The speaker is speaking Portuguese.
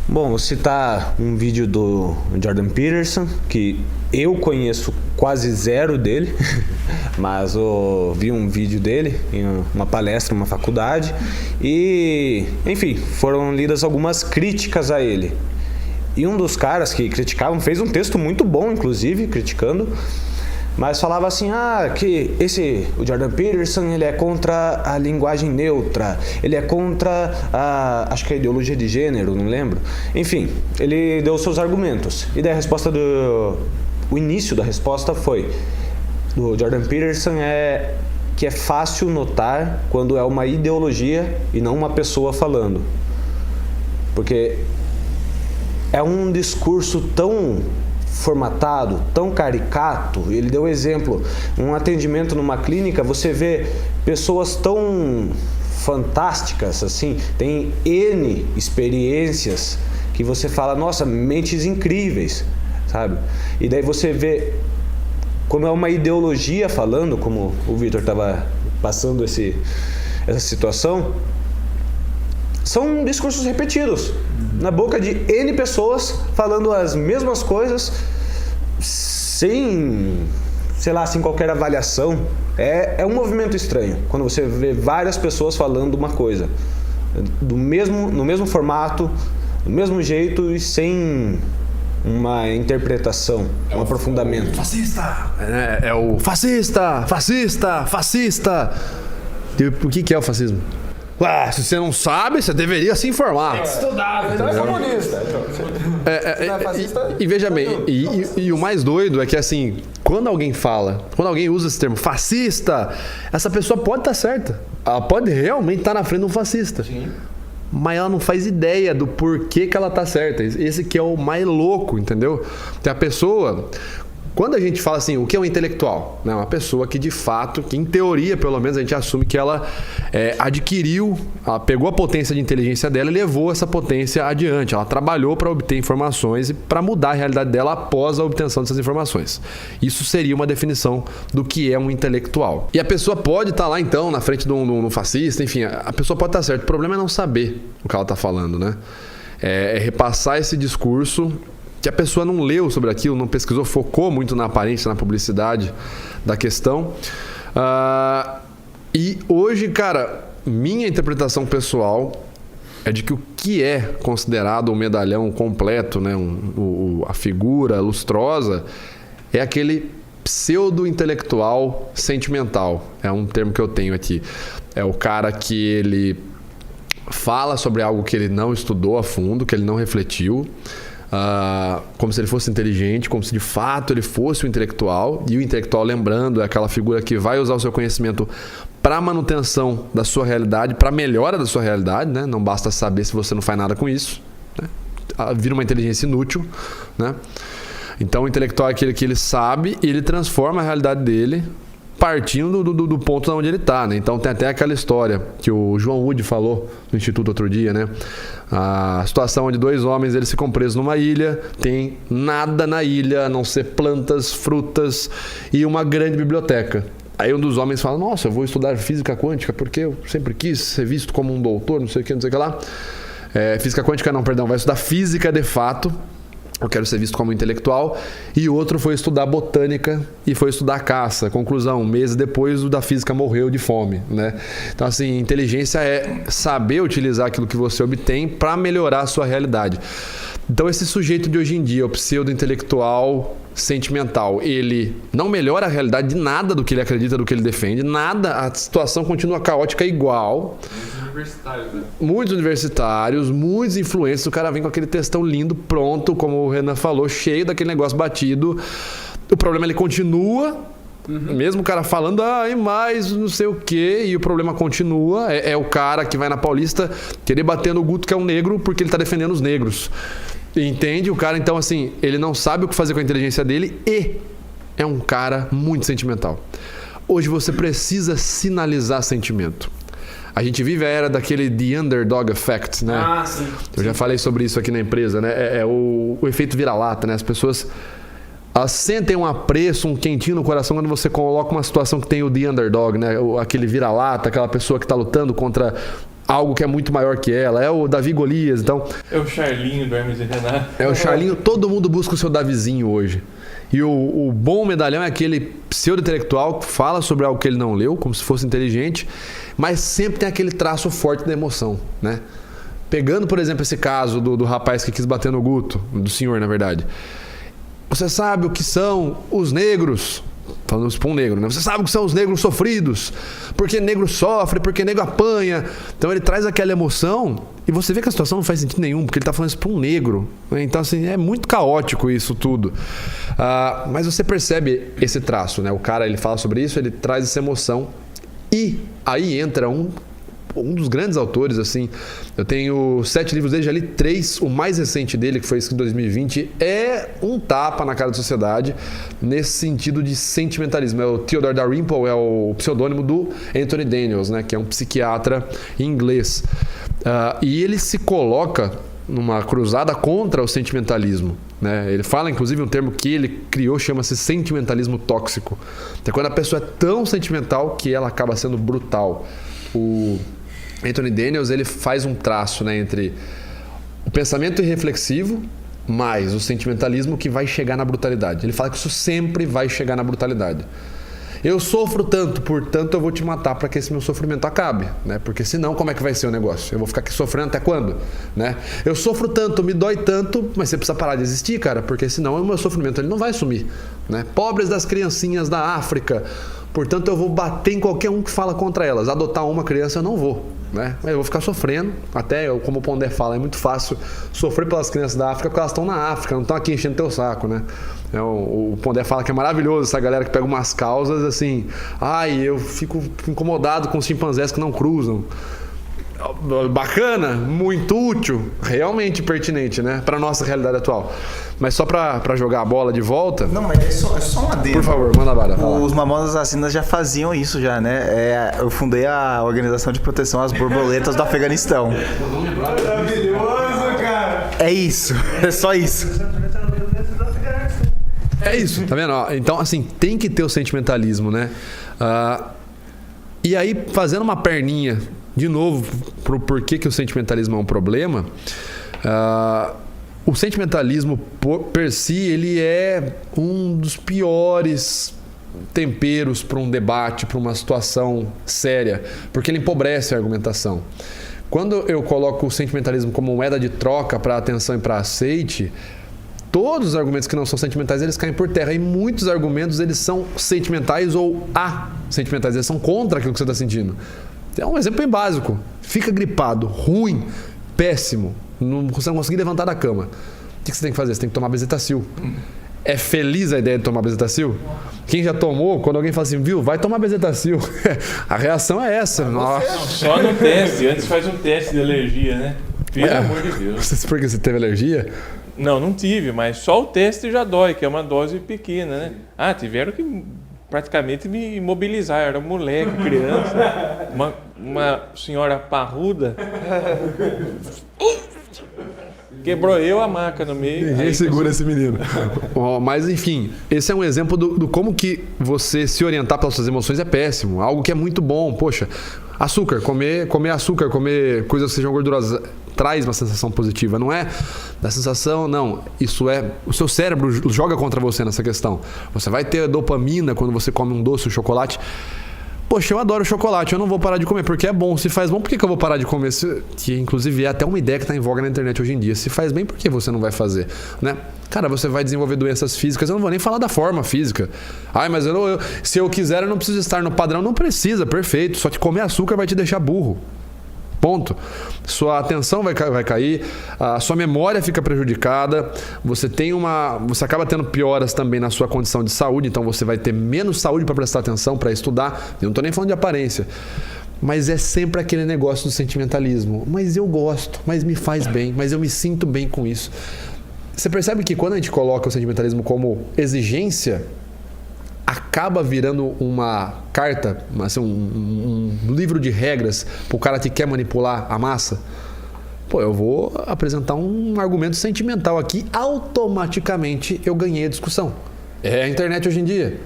Bom, vou citar um vídeo do Jordan Peterson, que eu conheço quase zero dele, mas eu vi um vídeo dele em uma palestra, numa faculdade, e, enfim, foram lidas algumas críticas a ele. E um dos caras que criticavam fez um texto muito bom, inclusive, criticando, mas falava assim, que o Jordan Peterson, ele é contra a linguagem neutra, ele é contra acho que a ideologia de gênero, não lembro. Enfim, ele deu os seus argumentos. E daí o início da resposta foi, do Jordan Peterson, que é fácil notar quando é uma ideologia e não uma pessoa falando. Porque é um discurso tão formatado, tão caricato. Ele deu exemplo, um atendimento numa clínica, você vê pessoas tão fantásticas, assim, tem N experiências que você fala, nossa, mentes incríveis, sabe? E daí você vê como é uma ideologia falando, como o Vitor estava passando essa situação, são discursos repetidos na boca de N pessoas falando as mesmas coisas sem qualquer avaliação. É um movimento estranho quando você vê várias pessoas falando uma coisa no mesmo formato, do mesmo jeito e sem uma interpretação, um aprofundamento. Fascista! É o fascista! E o que é o fascismo? Se você não sabe, você deveria se informar. Tem que estudar, ele não é comunista. Não é fascista. E veja bem, e o mais doido é que assim, quando alguém usa esse termo fascista, essa pessoa pode estar certa. Ela pode realmente estar na frente de um fascista. Sim. Mas ela não faz ideia do porquê que ela tá certa. Esse que é o mais louco, entendeu? Tem a pessoa... Quando a gente fala assim, o que é um intelectual? Uma pessoa que de fato, que em teoria pelo menos a gente assume que ela ela pegou a potência de inteligência dela e levou essa potência adiante. Ela trabalhou para obter informações e para mudar a realidade dela após a obtenção dessas informações. Isso seria uma definição do que é um intelectual. E a pessoa pode estar lá então, na frente de um fascista, enfim, a pessoa pode estar certa. O problema é não saber o que ela está falando, né? É repassar esse discurso que a pessoa não leu sobre aquilo, não pesquisou, focou muito na aparência, na publicidade da questão. E hoje, cara, minha interpretação pessoal é de que o que é considerado um medalhão completo, né, a figura lustrosa, é aquele pseudo-intelectual sentimental. É um termo que eu tenho aqui. É o cara que ele fala sobre algo que ele não estudou a fundo, que ele não refletiu, como se ele fosse inteligente, como se de fato ele fosse o intelectual. E o intelectual, lembrando, é aquela figura que vai usar o seu conhecimento para manutenção da sua realidade, para melhora da sua realidade, né? Não basta saber se você não faz nada com isso, né? Vira uma inteligência inútil, né? Então o intelectual é aquele que ele sabe e ele transforma a realidade dele partindo do ponto onde ele está, né? Então tem até aquela história que o João Wood falou no Instituto outro dia, né? A situação onde dois homens eles ficam presos numa ilha, tem nada na ilha a não ser plantas, frutas e uma grande biblioteca. Aí um dos homens fala, nossa, eu vou estudar física quântica porque eu sempre quis ser visto como um doutor, não sei o que lá. Física quântica não, perdão, vai estudar física de fato. Eu quero ser visto como intelectual. E outro foi estudar botânica e foi estudar caça. Conclusão, meses depois o da física morreu de fome, né? Então assim, inteligência é saber utilizar aquilo que você obtém para melhorar a sua realidade. Então esse sujeito de hoje em dia, o pseudo-intelectual sentimental, ele não melhora a realidade de nada do que ele acredita, do que ele defende, nada, a situação continua caótica igual. Muitos universitários, muitos influencers, o cara vem com aquele textão lindo, pronto, como o Renan falou, cheio daquele negócio batido. O problema ele continua, mesmo o cara falando, e mais não sei o que, e o problema continua. É o cara que vai na Paulista querer bater no Guto, que é um negro, porque ele tá defendendo os negros. Entende? O cara, então, assim, ele não sabe o que fazer com a inteligência dele e é um cara muito sentimental. Hoje você precisa sinalizar sentimento. A gente vive a era daquele The Underdog Effect, né? Sim. Eu já falei sobre isso aqui na empresa, né? É o efeito vira-lata, né? As pessoas elas sentem um apreço, um quentinho no coração quando você coloca uma situação que tem o The Underdog, né? Aquele vira-lata, aquela pessoa que está lutando contra algo que é muito maior que ela. É o Davi Golias, então... É o Charlinho do Hermes e Renato. É o Charlinho, todo mundo busca o seu Davizinho hoje. E o bom medalhão é aquele pseudo-intelectual que fala sobre algo que ele não leu, como se fosse inteligente, mas sempre tem aquele traço forte da emoção, né? Pegando, por exemplo, esse caso do rapaz que quis bater no Guto, do senhor, na verdade. Você sabe o que são os negros? Falando isso para um negro, né? Você sabe o que são os negros sofridos? Porque negro sofre, porque negro apanha. Então ele traz aquela emoção e você vê que a situação não faz sentido nenhum, porque ele está falando isso para um negro, né? Então, assim, é muito caótico isso tudo. Mas você percebe esse traço, né? O cara, ele fala sobre isso, ele traz essa emoção. E aí entra um dos grandes autores, assim. Eu tenho 7 livros dele, já li 3. O mais recente dele, que foi escrito em 2020, é um tapa na cara da sociedade nesse sentido de sentimentalismo. É o Theodore Dalrymple, é o pseudônimo do Anthony Daniels, né, que é um psiquiatra inglês. E ele se coloca numa cruzada contra o sentimentalismo, né? Ele fala, inclusive, um termo que ele criou, chama-se sentimentalismo tóxico. É quando a pessoa é tão sentimental que ela acaba sendo brutal. O Anthony Daniels, ele faz um traço, né, entre o pensamento irreflexivo mais o sentimentalismo que vai chegar na brutalidade. Ele fala que isso sempre vai chegar na brutalidade. Eu sofro tanto, portanto eu vou te matar para que esse meu sofrimento acabe, né? Porque senão como é que vai ser o negócio? Eu vou ficar aqui sofrendo até quando, né? Eu sofro tanto, me dói tanto, mas você precisa parar de existir, cara, porque senão o meu sofrimento ele não vai sumir, né? Pobres das criancinhas da África, portanto eu vou bater em qualquer um que fala contra elas. Adotar uma criança eu não vou, né? Eu vou ficar sofrendo, até como o Pondé fala, é muito fácil sofrer pelas crianças da África porque elas estão na África, não estão aqui enchendo teu saco, né? O Pondé fala que é maravilhoso essa galera que pega umas causas assim, eu fico incomodado com os chimpanzés que não cruzam. Bacana, muito útil, realmente pertinente, né, para nossa realidade atual. Mas só para jogar a bola de volta. Não, mas é só um adendo. Por favor, manda bala. Os Mamonas Assassinas já faziam isso já, né? Eu fundei a Organização de Proteção às Borboletas do Afeganistão. Maravilhoso, cara. É isso, é só isso. É isso, tá vendo? Então, assim, tem que ter o sentimentalismo, né? E aí, fazendo uma perninha, de novo, pro porquê que o sentimentalismo é um problema, o sentimentalismo, per si, ele é um dos piores temperos para um debate, para uma situação séria, porque ele empobrece a argumentação. Quando eu coloco o sentimentalismo como moeda de troca para atenção e para aceite, todos os argumentos que não são sentimentais, eles caem por terra. E muitos argumentos, eles são sentimentais ou sentimentais. Eles são contra aquilo que você está sentindo. É um exemplo bem básico. Fica gripado, ruim, péssimo. Você não consegue levantar da cama. O que você tem que fazer? Você tem que tomar Bezetacil. É feliz a ideia de tomar Bezetacil? Quem já tomou, quando alguém fala assim, viu, vai tomar Bezetacil. A reação é essa. Nossa. Só no teste. Antes faz um teste de alergia, né? Pelo amor de Deus. Porque você teve alergia? Não tive, mas só o teste já dói, que é uma dose pequena, né? Tiveram que praticamente me imobilizar. Eu era moleque, criança. Uma senhora parruda. Quebrou eu a maca no meio. Ninguém segura esse menino. Mas enfim, esse é um exemplo do como que você se orientar pelas suas emoções é péssimo. Algo que é muito bom. Poxa, açúcar, comer açúcar, comer coisas que sejam gordurosas, traz uma sensação positiva. Não é da sensação, não. Isso é... O seu cérebro joga contra você nessa questão. Você vai ter dopamina quando você come um doce, um chocolate. Poxa, eu adoro chocolate, eu não vou parar de comer porque é bom. Se faz bom, por que eu vou parar de comer? Que inclusive é até uma ideia que está em voga na internet hoje em dia. Se faz bem, por que você não vai fazer? Né? Cara, você vai desenvolver doenças físicas. Eu não vou nem falar da forma física. Mas se eu quiser, eu não preciso estar no padrão. Não precisa, perfeito. Só que comer açúcar vai te deixar burro. Ponto. Sua atenção vai cair, a sua memória fica prejudicada, você acaba tendo pioras também na sua condição de saúde, então você vai ter menos saúde para prestar atenção, para estudar. Eu não estou nem falando de aparência, mas é sempre aquele negócio do sentimentalismo. Mas eu gosto, mas me faz bem, mas eu me sinto bem com isso. Você percebe que quando a gente coloca o sentimentalismo como exigência, acaba virando uma carta, assim, um livro de regras para o cara que quer manipular a massa. Eu vou apresentar um argumento sentimental aqui, automaticamente eu ganhei a discussão. É a internet hoje em dia.